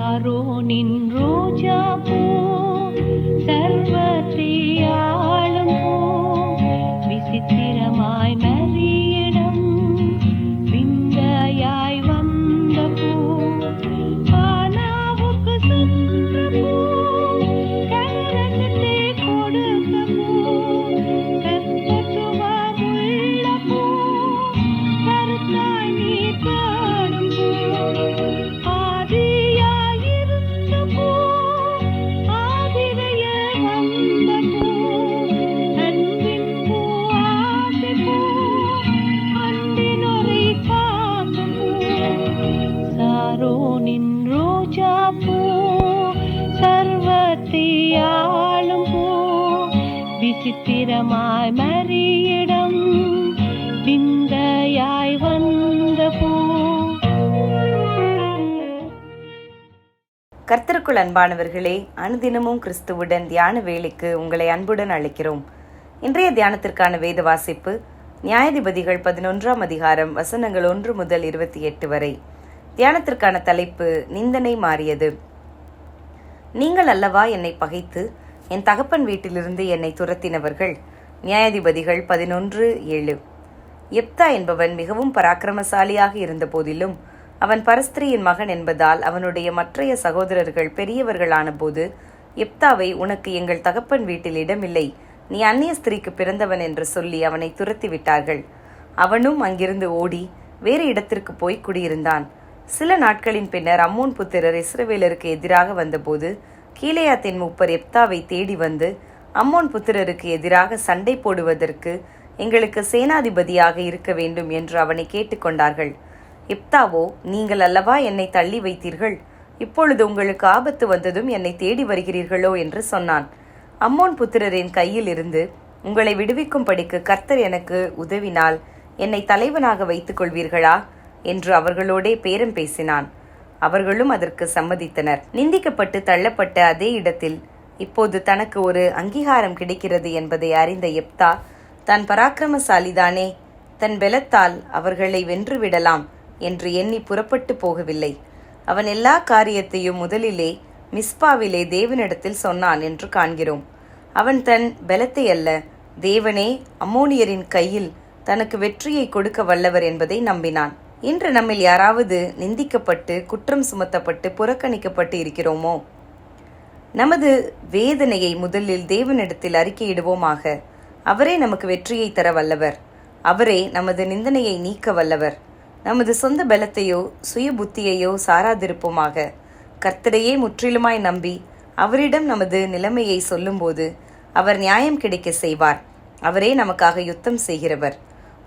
சாரோனின் ரோஜா பூ சர்வத்தை ஆளும் பூ விசித்திரமாய் மறியிடம் விந்தையாய் வந்த பூ ஆனாவுக்கு சென்ற பூ கரகத்தை கொடுத்த பூ கற்பத்துவமுள்ள பூ கருத்தாய் நீ காணும் பூ ஆதியாயிருந்த பூ ஆதிரைய வந்த பூ அன்பின் பூ ஆசை பூ அன்பினொரை காக்கும் பூ சாரோனின் ரோஜா பூ சர்வத்தை ஆளும் பூ விசித்திரமாய் மறியிடம் விந்தையாய் வந்த பூ. கர்த்தருக்குள் அன்பானவர்களே, அனுதினமும் கிறிஸ்துவுடன் தியான வேலைக்கு உங்களை அன்புடன் அழைக்கிறோம். இன்றைய தியானத்திற்கான வேத வாசிப்பு நியாயாதிபதிகள் 11ஆம் அதிகாரம் வசனங்கள் 1 முதல் 28 வரை. தியானத்திற்கான தலைப்பு நிந்தனை மாறியது. நீங்கள் அல்லவா என்னை பகைத்து என் தகப்பன் வீட்டிலிருந்து என்னை துரத்தினவர்கள். நியாயாதிபதிகள் 11:7. எப்தா என்பவன் மிகவும் பராக்கிரமசாலியாக இருந்த போதிலும் அவன் பரஸ்திரியின் மகன் என்பதால் அவனுடைய மற்றைய சகோதரர்கள் பெரியவர்களான போது எப்தாவை, உனக்கு எங்கள் தகப்பன் வீட்டில் இடமில்லை, நீ அந்நிய ஸ்திரீக்கு பிறந்தவன் என்று சொல்லி அவனை துரத்தி விட்டார்கள். அவனும் அங்கிருந்து ஓடி வேறு இடத்திற்கு போய் குடியிருந்தான். சில நாட்களின் பின்னர் அம்மோன் புத்திரர் இஸ்ரவேலருக்கு எதிராக வந்தபோது கீலேயாத்தின் மூப்பர் எப்தாவை தேடி வந்து, அம்மோன் புத்திரருக்கு எதிராக சண்டை போடுவதற்கு எங்களுக்கு சேனாதிபதியாக இருக்க வேண்டும் என்று அவனை கேட்டுக்கொண்டார்கள். எப்தாவோ, நீங்கள் அல்லவா என்னை தள்ளி வைத்தீர்கள், இப்பொழுது உங்களுக்கு ஆபத்து வந்ததும் என்னை தேடி வருகிறீர்களோ என்று சொன்னான். அம்மோன் புத்திரரின் கையில் இருந்து உங்களை விடுவிக்கும்படிக்கு கர்த்தர் எனக்கு உதவினால் என்னை தலைவனாக வைத்துக் கொள்வீர்களா என்று அவர்களோடே பேரம் பேசினான். அவர்களும் அதற்கு சம்மதித்தனர். நிந்திக்கப்பட்டு தள்ளப்பட்ட அதே இடத்தில் இப்போது தனக்கு ஒரு அங்கீகாரம் கிடைக்கிறது என்பதை அறிந்த எப்தா, தான் பராக்கிரமசாலிதானே, தன் பலத்தால் அவர்களை வென்றுவிடலாம் என்று எண்ணி புறப்பட்டு போகவில்லை. அவன் எல்லா காரியத்தையும் முதலிலே மிஸ்பாவிலே தேவனிடத்தில் சொன்னான் என்று காண்கிறோம். அவன் தன் பலத்தை அல்ல, தேவனே அம்மோனியரின் கையில் தனக்கு வெற்றியை கொடுக்க வல்லவர் என்பதை நம்பினான். இன்று நம்மில் யாராவது நிந்திக்கப்பட்டு குற்றம் சுமத்தப்பட்டு புறக்கணிக்கப்பட்டு இருக்கிறோமோ? நமது வேதனையை முதலில் தேவனிடத்தில் அறிக்கையிடுவோமாக. அவரே நமக்கு வெற்றியை தர வல்லவர். அவரே நமது நிந்தனையை நீக்க வல்லவர். நமது சொந்த பலத்தையோ சுய புத்தியையோ சாராதிருப்போமாக. கர்த்தரையே முற்றிலுமாய் நம்பி அவரிடம் நமது நிலைமையை சொல்லும்போது அவர் நியாயம் கிடைக்க செய்வார். அவரே நமக்காக யுத்தம் செய்கிறவர்.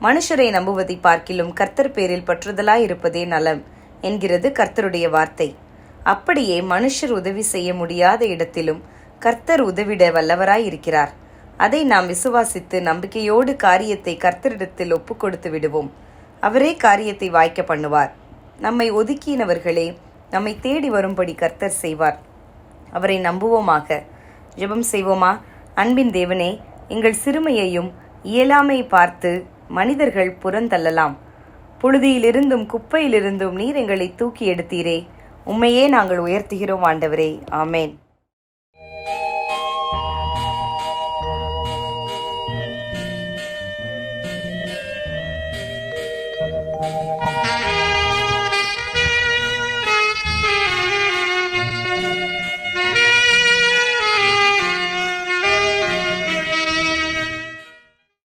மனுஷரை நம்புவதை பார்க்கிலும் கர்த்தர் பேரில் பற்றுதலாய் இருப்பதே நலம் என்கிறது கர்த்தருடைய வார்த்தை. அப்படியே மனுஷர் உதவி செய்ய முடியாத இடத்திலும் கர்த்தர் உதவிட வல்லவராய் இருக்கிறார். அதை நாம் விசுவாசித்து நம்பிக்கையோடு காரியத்தை கர்த்தரிடத்தில் ஒப்பு கொடுத்து விடுவோம். அவரே காரியத்தை வாய்க்க பண்ணுவார். நம்மை ஒதுக்கினவர்களே நம்மை தேடி வரும்படி கர்த்தர் செய்வார். அவரை நம்புவோமாக. ஜெபம் செய்வோமா? அன்பின் தேவனே, எங்கள் சிறுமையையும் இயலாமை பார்த்து மனிதர்கள் புறந்தள்ளலாம். புழுதியிலிருந்தும் குப்பையிலிருந்தும் நீர் எங்களை தூக்கி எடுத்தீரே, உம்மையே நாங்கள் உயர்த்துகிறோம் ஆண்டவரே. ஆமேன்.